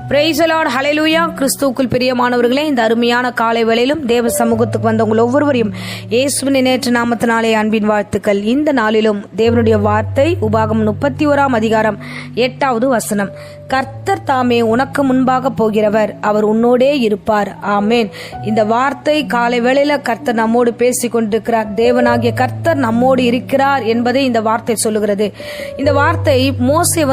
Praise the Lord, ஹல்லேலூயா. கிறிஸ்துவுக்குள் பிரியமானவர்களே, இந்த அருமையான காலை வேளையிலும் தேவ சமூகத்துக்கு வந்த உங்கள் ஒவ்வொருவரையும் இயேசுவின் நேற்று நாமத்தினாலே அன்பின் வாழ்த்துக்கள். இந்த நாளிலும் தேவனுடைய வார்த்தை உபாகமம் 31 அதிகாரம் 8வது வசனம். கர்த்தர் தாமே உனக்கு முன்பாக போகிறவர், அவர் உன்னோடே இருப்பார். ஆமேன். இந்த வார்த்தை காலை வேளையில கர்த்தர் நம்மோடு பேசிக் கொண்டிருக்கிறார். தேவனாகிய கர்த்தர் நம்மோடு இருக்கிறார் என்பதை இந்த வார்த்தை சொல்லுகிறது. இந்த வார்த்தை மோசே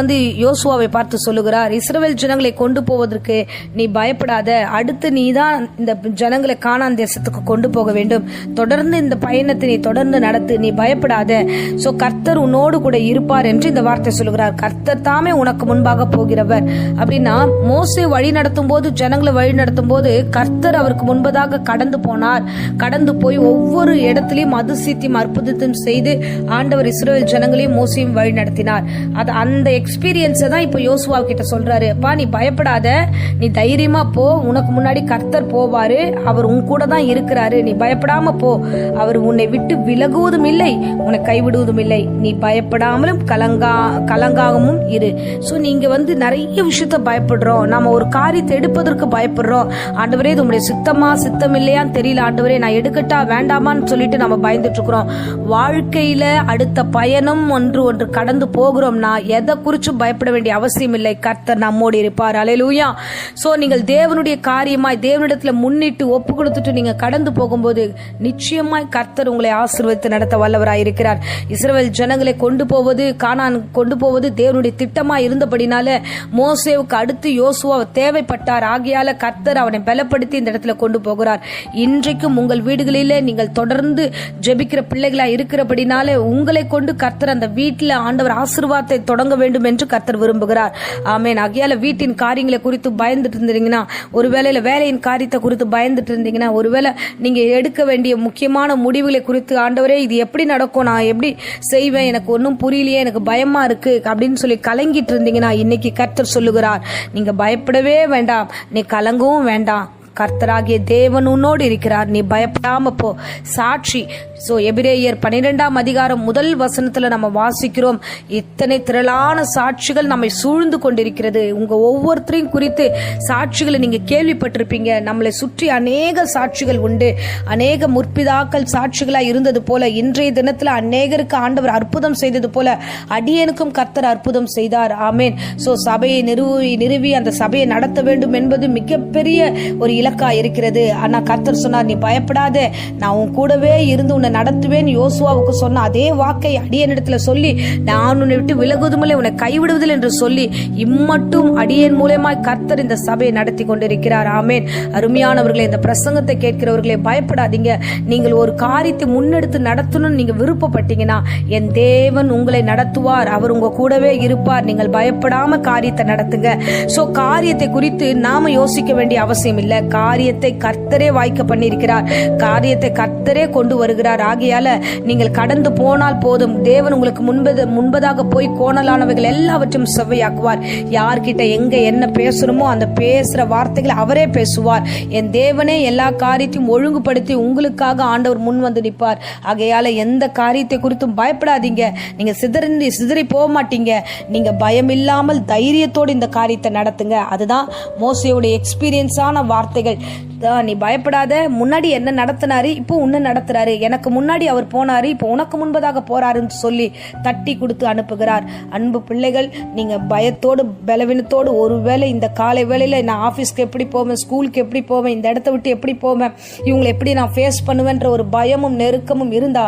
யோசுவாவை பார்த்து சொல்லுகிறார், இஸ்ரவேல் ஜனங்களை கொண்டு போவதற்கு நீ பயப்படாத, அடுத்து நீதான் இந்த ஜனங்களை கானான் தேசத்துக்கு கொண்டு போக வேண்டும், தொடர்ந்து இந்த பயணத்தை நீ தொடர்ந்து நடத்து, நீ பயப்படாத, சோ கர்த்தர் உன்னோடு கூட இருப்பார் என்று இந்த வார்த்தை சொல்லுகிறார். கர்த்தர் தாமே உனக்கு முன்பாக போகிறவர் அப்படின்னா, மோசே வழி நடத்தும் போது, ஜனங்களை வழி நடத்தும் போது கர்த்தர் அவருக்கு முன்பதாக கடந்து போனார். கடந்து போய் ஒவ்வொரு இடத்திலையும் அதிசயத்தையும் அற்புதத்தையும் செய்து ஆண்டவர் இஸ்ரவேல் ஜனங்களையும் மோசையும் வழி நடத்தினார். அந்த எக்ஸ்பீரியன்ஸை தான் இப்ப யோசுவா கிட்ட சொல்றாரு. அப்பா, நீ பயப்படாத, நீ தைரியமா போ, உனக்கு முன்னாடி கர்த்தர் போவாரு, அவர் உன் கூட தான் இருக்கிறாரு, நீ பயப்படாம போ, அவர் உன்னை விட்டு விலகுவதும் இல்லை, உன்னை கைவிடுவதும் இல்லை, நீ பயப்படாமலும் கலங்காகவும் இரு. சோ நீங்க நிறைய விஷயத்த பயப்படுறோம், நாம ஒரு காரியத்தை எடுப்பதற்கு பயப்படுறோம். ஆண்டவரே, இது உங்களுடைய சித்தம் இல்லையான்னு தெரியல, ஆண்டவரே நான் எடுக்கட்டா வேண்டாமான்னு சொல்லிட்டு நம்ம பயந்துட்டு இருக்கிறோம். வாழ்க்கையில அடுத்த பயணம் ஒன்று கடந்து போகிறோம்னா எதை குறிச்சும் பயப்பட வேண்டிய அவசியம் இல்லை. கர்த்தர் நம்மோடு இருப்பார். அல்லேலூயா. சோ நீங்கள் தேவனுடைய காரியமாய் தேவனிடத்துல முன்னிட்டு ஒப்பு கொடுத்துட்டு நீங்க கடந்து போகும்போது நிச்சயமாய் கர்த்தர் உங்களை ஆசீர்வதித்து நடத்த வல்லவராய் இருக்கிறார். இஸ்ரவேல் ஜனங்களை கொண்டு போவது, கானான் கொண்டு போவது தேவனுடைய திட்டமாய் இருந்தபடினால மோசேவுக்கு அடுத்து யோசுவா தேவைப்பட்டார். ஆகையால கர்த்தர் அவனை பலப்படுத்தி இந்த இடத்துல கொண்டு போகிறார். இன்றைக்கும் உங்கள் வீடுகளிலே நீங்கள் தொடர்ந்து ஜெபிக்கிற பிள்ளைகளா இருக்கிறபடினால உங்களை கொண்டு கர்த்தர் அந்த வீட்டில் ஆண்டவர் ஆசீர்வாதத்தை தொடங்க வேண்டும் என்று கர்த்தர் விரும்புகிறார். ஆமேன். ஆகையால வீட்டின் காரியங்களை குறித்து பயந்துட்டு இருந்தீங்கன்னா, ஒருவேளை வேலையின் காரியத்தை குறித்து பயந்துட்டு இருந்தீங்கன்னா, ஒருவேளை நீங்க எடுக்க வேண்டிய முக்கியமான முடிவுகளை குறித்து, ஆண்டவரே இது எப்படி நடக்கும், நான் எப்படி செய்வேன், எனக்கு ஒன்னும் புரியலையே, எனக்கு பயமா இருக்கு அப்படின்னு சொல்லி கலங்கிட்டு இருந்தீங்கன்னா, இன்னைக்கு கர்த்தர் சொல்லுகிறார், நீங்க பயப்படவே வேண்டாம், நீ கலங்கவும் வேண்டாம், கர்த்தராகிய தேவன் உன்னோடு இருக்கிறார், நீ பயப்படாம போ. சாட்சி. சோ எபிரேயர் 12 அதிகாரம் 1 வசனத்துல நம்ம வாசிக்கிறோம், இத்தனை திரளான சாட்சிகள் நம்மை சூழ்ந்து கொண்டிருக்கிறது. உங்க ஒவ்வொருத்தரையும் குறித்து சாட்சிகளை நீங்க கேள்விப்பட்டிருப்பீங்க. நம்மளை சுற்றி அநேக சாட்சிகள் உண்டு. அநேக முற்பிதாக்கள் சாட்சிகளா இருந்தது போல இன்றைய தினத்துல அநேகருக்கு ஆண்டவர் அற்புதம் செய்தது போல அடியனுக்கும் கர்த்தர் அற்புதம் செய்தார். ஆமேன். சோ சபையை நிறுவி அந்த சபையை நடத்த வேண்டும் என்பது மிகப்பெரிய ஒரு இலக்கா இருக்கிறது. ஆனா கர்த்தர் சொன்னார், நீ பயப்படாத, நான் உன் கூடவே இருந்து உன்னை நடத்துவேன். யோசுவாவுக்கு சொன்ன அதே வாக்கை அடியனிடத்துல சொல்லி, நான் உன்னை விட்டு விலகுவதுமில்லை, உன்னை கைவிடுவதில்லை என்று சொல்லி இம்மட்டும் அடியன் மூலமாய் கர்த்தர் இந்த சபையை நடத்தி கொண்டிருக்கிறார். ஆமேன். அருமையானவர்களே, இந்த பிரசங்கத்தை கேட்கிறவர்களே, பயப்படாதீங்க. நீங்கள் ஒரு காரியத்தை முன்னெடுத்து நடத்தணும்னு நீங்க விருப்பப்பட்டீங்கன்னா, என் தேவன் உங்களை நடத்துவார், அவர் உங்க கூடவே இருப்பார். நீங்கள் பயப்படாம காரியத்தை நடத்துங்க. சோ காரியத்தை குறித்து நாம யோசிக்க வேண்டிய அவசியம் இல்லை. காரியத்தை கர்த்தரே வாய்க்க பண்ணியிருக்கிறார், காரியத்தை கர்த்தரே கொண்டு வருகிறார். ஆகையால நீங்கள் கடந்து போனால் போதும், தேவன் உங்களுக்கு முன்பதாக போய் கோணலானவைகள் எல்லாவற்றையும் செவ்வையாக்குவார். யார்கிட்ட எங்க என்ன பேசணுமோ அந்த பேசுற வார்த்தைகளை அவரே பேசுவார். என் தேவனே எல்லா காரியத்தையும் ஒழுங்குபடுத்தி உங்களுக்காக ஆண்டவர் முன் வந்து நிற்பார். ஆகையால எந்த காரியத்தை குறித்தும் பயப்படாதீங்க. நீங்க சிதறி போக மாட்டீங்க. நீங்க பயம் இல்லாமல் தைரியத்தோடு இந்த காரியத்தை நடத்துங்க. அதுதான் மோசேயுடைய எக்ஸ்பீரியன்ஸான வார்த்தைகள். நீ பயப்படாத, முன்னாடி என்ன நடத்தினாரு, இப்போ உன்ன நடத்துறாரு, எனக்கு முன்னாடி அவர் போனாரு, இப்போ உனக்கு முன்பதாக போறாருன்னு சொல்லி தட்டி கொடுத்து அனுப்புகிறார். அன்பு பிள்ளைகள், நீங்க பயத்தோடு பலவீனத்தோடு ஒருவேளை இந்த காலை வேளையில நான் ஆபீஸ்க்கு எப்படி போவேன், ஸ்கூலுக்கு எப்படி போவேன், இந்த இடத்த விட்டு எப்படி போவேன், இவங்களை எப்படி நான் ஃபேஸ் பண்ணுவேன்ற ஒரு பயமும் நெருக்கமும் இருந்தா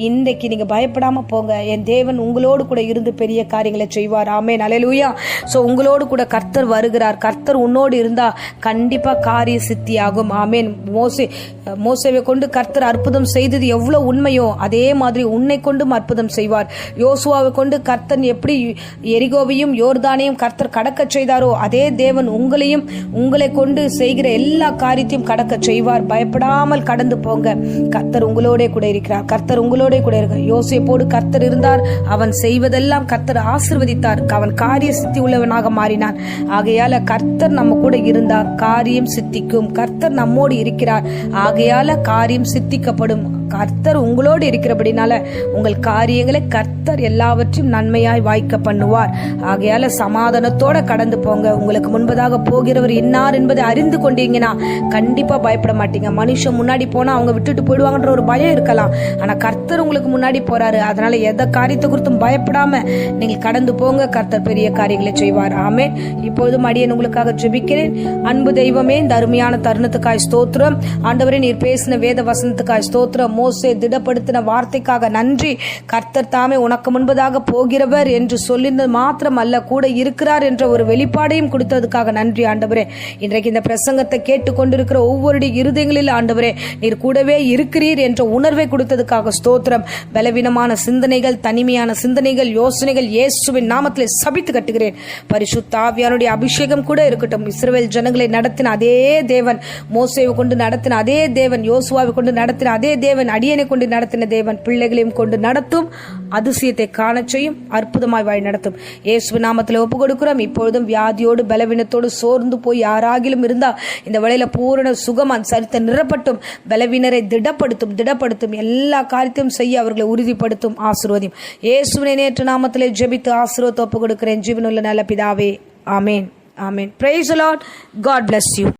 இன்றைக்கு நீங்க பயப்படாம போங்க. என் தேவன் உங்களோடு கூட இருந்து பெரிய காரியங்களை செய்வார். ஆமேன். அல்லேலூயா. சோ உங்களோடு கூட கர்த்தர் வருகிறார். கர்த்தர் உன்னோடு இருந்தா கண்டிப்பா காரிய சித்தியாகும். ஆமேன். மோசேவை கொண்டு கர்த்தர் அற்புதம் செய்தது எவ்வளவு உண்மையோ அதே மாதிரி உன்னை கொண்டும் அற்புதம் செய்வார். யோசுவாவை கொண்டு கர்த்தர் எப்படி எரிகோவையும் யோர்தானையும் கர்த்தர் கடக்க செய்தாரோ அதே தேவன் உங்களையும் உங்களை கொண்டு செய்கிற எல்லா காரியத்தையும் கடக்க செய்வார். பயப்படாமல் கடந்து போங்க. கர்த்தர் உங்களோட கூட இருக்கிறார். கர்த்தர் உங்களோட கூட இருக்கிறார். யோசேப்போடு கர்த்தர் இருந்தார். அவன் செய்வதெல்லாம் கர்த்தர் ஆசீர்வதித்தார். அவன் காரிய சித்தி உள்ளவனாக மாறினான். ஆகையால கர்த்தர் நம்ம கூட இருந்தார், காரியம் சித்திக்கும். கர்த்தர் நம்மோடு இருக்கிறார். ஆகையால காரியம் சித்திக்கப்படும். கர்த்தர் உங்களோடு இருக்கிறபடினால உங்கள் காரியங்களை கர்த்தர் எல்லாவற்றையும் நன்மையாய் வாய்க்க பண்ணுவார். ஆகையால சமாதானத்தோட கடந்து போங்க. உங்களுக்கு முன்பதாக போகிறவர் இன்னார் என்பதை அறிந்து கொண்டீங்கன்னா கண்டிப்பா பயப்பட மாட்டீங்க. மனுஷன் முன்னாடி போனா அவங்க விட்டுட்டு போயிடுவாங்கன்ற ஒரு பயம் இருக்கலாம். ஆனா கர்த்தர் உங்களுக்கு முன்னாடி போறாரு. அதனால எந்த காரியத்தை குறித்தும் பயப்படாம நீங்கள் கடந்து போங்க. கர்த்தர் பெரிய காரியங்களை செய்வார். ஆமென். இப்பொழுதும் அடியேன் உங்களுக்காக ஜெபிக்கிறேன். அன்பு தெய்வமே, இந்த அருமையான தருணத்துக்காய் ஸ்தோத்திரம். ஆண்டவரே, நீர் பேசின வேத வசனத்துக்காய் ஸ்தோத்திரம். மோசே திடப்படுத்தின வார்த்தைக்காக நன்றி. கர்த்தர் தாமே உனக்கு முன்பதாக போகிறவர் என்று சொல்லினது மாத்திரம் அல்ல, கூட இருக்கிறார் என்ற ஒரு வெளிப்பாடையும் கொடுத்ததுக்காக நன்றி ஆண்டவரே. இன்றைக்கு இந்த பிரசங்கத்தை கேட்டுக்கொண்டிருக்கிற ஒவ்வொருடைய இருதயங்களில் ஆண்டவரே, நீர் கூடவே இருக்கிறீர் என்ற உணர்வை கொடுத்ததுக்காக ஸ்தோத்திரம். பலவீனமான சிந்தனைகள், தனிமையான சிந்தனைகள், யோசனைகள் இயேசுவின் நாமத்திலே சபித்து கட்டுகிறேன். பரிசுத்த ஆவியானுடைய அபிஷேகம் கூட இருக்கட்டும். இஸ்ரவேல் ஜனங்களை நடத்தின அதே தேவன், மோசேவை கொண்டு நடத்தின அதே தேவன், யோசுவாவை கொண்டு நடத்தின அதே தேவன், அடியனை கொண்டு நடத்தின தேவன் பிள்ளைகளையும் கொண்டு நடத்தும், அதிசயத்தை காண செய்யும், அற்புதமாய் வழி நடத்தும். இயேசுவின் நாமத்தில் ஒப்பு கொடுக்கிறோம். இப்பொழுதும் வியாதியோடு பலவீனத்தோடு சோர்ந்து போய் யாராகிலும் இருந்தா இந்த வேளையில பூரண சுகமான் சரித்த நிரப்பட்டும். பலவீனரை திடப்படுத்தும். எல்லா காரியத்தையும் செய்ய அவர்களை உறுதிப்படுத்தும், ஆசீர்வதியும். இயேசுவின் நேற்று நாமத்திலே ஜெபித்து ஆசீர்வாதத்தை ஒப்பு கொடுக்கிறேன். ஜீவனுள்ள நல்ல பிதாவே, ஆமேன். ஆமேன். Praise the Lord. God bless you.